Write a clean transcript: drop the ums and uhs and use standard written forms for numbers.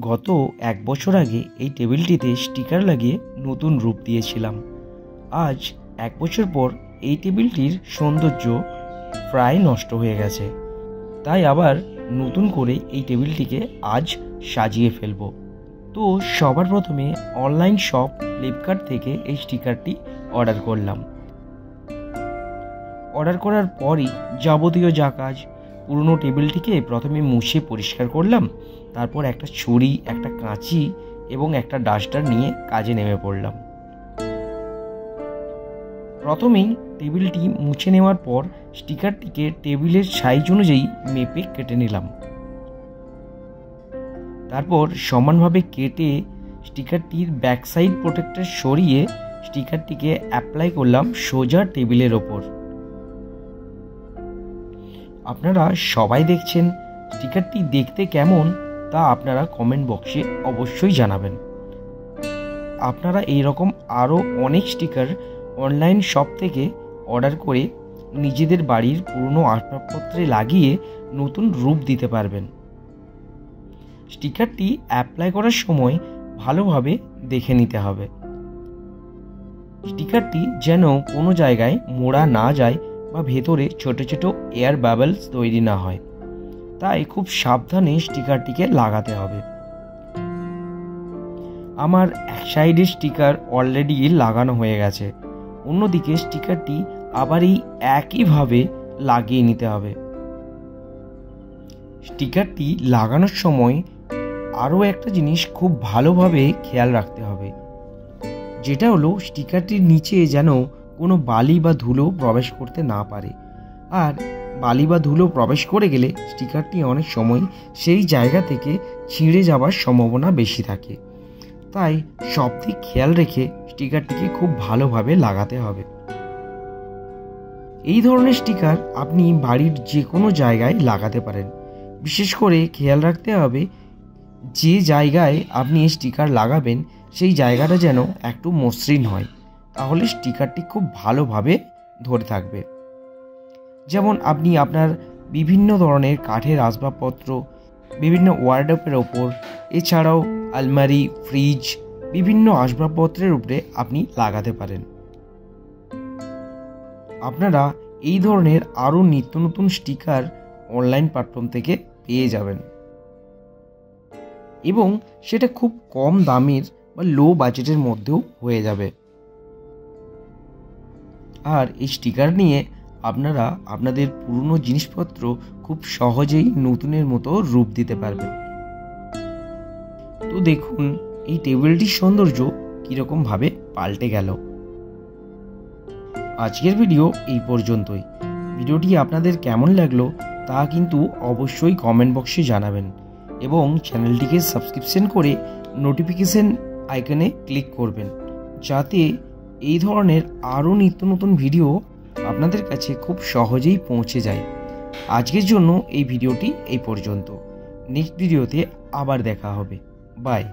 গত 1 বছর আগে এই টেবিলটিতে স্টিকার লাগিয়ে নতুন রূপ দিয়েছিলাম। আজ 1 বছর পর এই টেবিলটির সৌন্দর্য প্রায় নষ্ট হয়ে গেছে, তাই আবার নতুন করে এই টেবিলটিকে আজ সাজিয়ে ফেলব। তো সবার প্রথমে অনলাইন শপ ফ্লিপকার্ট থেকে এই স্টিকারটি অর্ডার করলাম। অর্ডার করার পরই যাবতীয় যা কাজ, পুরনো টেবিলটিকে প্রথমে মুছে পরিষ্কার করলাম, তারপর একটা ছুরি, একটা কাঁচি এবং একটা ডাস্টার নিয়ে কাজে নেমে পড়লাম। প্রথমেই টেবিলটি মুছে নেওয়ার পর স্টিকারটিকে টেবিলের সাইজ অনুযায়ী মেপে কেটে নিলাম। তারপর সমানভাবে কেটে স্টিকারটির ব্যাক সাইড প্রোটেক্টর সরিয়ে স্টিকারটিকে অ্যাপ্লাই করলাম সোজা টেবিলের ওপর। আপনারা সবাই দেখছেন, স্টিকারটি দেখতে কেমন তা আপনারা কমেন্ট বক্সে অবশ্যই জানাবেন। আপনারা এইরকম আরও অনেক স্টিকার অনলাইন শপ থেকে অর্ডার করে নিজেদের বাড়ির পুরনো আসবাবপত্রে লাগিয়ে নতুন রূপ দিতে পারবেন। স্টিকারটি অ্যাপ্লাই করার সময় ভালোভাবে দেখে নিতে হবে, স্টিকারটি যেন কোনো জায়গায় মোড়া না যায় বা ভেতরে ছোট ছোট এয়ার বাবলস তৈরি না হয়, তাই খুব সাবধানে স্টিকারটিকে লাগাতে হবে। আমার এক সাইডের স্টিকার অলরেডি লাগানো হয়ে গেছে, অন্যদিকে স্টিকারটি আবার এই একইভাবে লাগিয়ে নিতে হবে। স্টিকারটি লাগানোর সময় আরও একটা জিনিস খুব ভালোভাবে খেয়াল রাখতে হবে, যেটা হলো স্টিকারটির নিচে যেন কোনো বালি বা ধুলো প্রবেশ করতে না পারে। আর বালি বা ধুলো প্রবেশ করে গেলে স্টিকারটি অনেক সময় সেই জায়গা থেকে ছিঁড়ে যাওয়ার সম্ভাবনা বেশি থাকে, তাই সব দিক খেয়াল রেখে স্টিকারটিকে খুব ভালোভাবে লাগাতে হবে। এই ধরনের স্টিকার আপনি বাড়ির যে কোনো জায়গায় লাগাতে পারেন। বিশেষ করে খেয়াল রাখতে হবে যে জায়গায় আপনি এই স্টিকার লাগাবেন সেই জায়গাটা যেন একটু মসৃণ হয়, তাহলে স্টিকারটি খুব ভালোভাবে ধরে থাকবে। যেমন আপনি আপনার বিভিন্ন ধরনের কাঠের আসবাবপত্র, বিভিন্ন ওয়ার্ডরোবের ওপর, এছাড়াও আলমারি, ফ্রিজ, বিভিন্ন আসবাবপত্রের উপরে আপনি লাগাতে পারেন। আপনারা এই ধরনের আরও নিত্য নতুন স্টিকার অনলাইন প্ল্যাটফর্ম থেকে পেয়ে যাবেন এবং সেটা খুব কম দামের বা লো বাজেটের মধ্যেও হয়ে যাবে। আর এই স্টিকার নিয়ে আপনারা আপনাদের পুরনো জিনিসপত্র খুব সহজেই নতুনের মতো রূপ দিতে পারবেন। তো দেখুন এই টেবিলটির সৌন্দর্য কীরকম ভাবে পাল্টে গেল। আজকের ভিডিও এই পর্যন্তই। ভিডিওটি আপনাদের কেমন লাগলো তা কিন্তু অবশ্যই কমেন্ট বক্সে জানাবেন এবং চ্যানেলটিকে সাবস্ক্রিপশন করে নোটিফিকেশন আইকনে ক্লিক করবেন, যাতে এই ধরনের আরও নিত্য নতুন ভিডিও আপনাদের কাছে খুব সহজেই পৌঁছে যায়। আজকের জন্য এই ভিডিওটি এই পর্যন্ত। নেক্সট ভিডিওতে আবার দেখা হবে। বাই।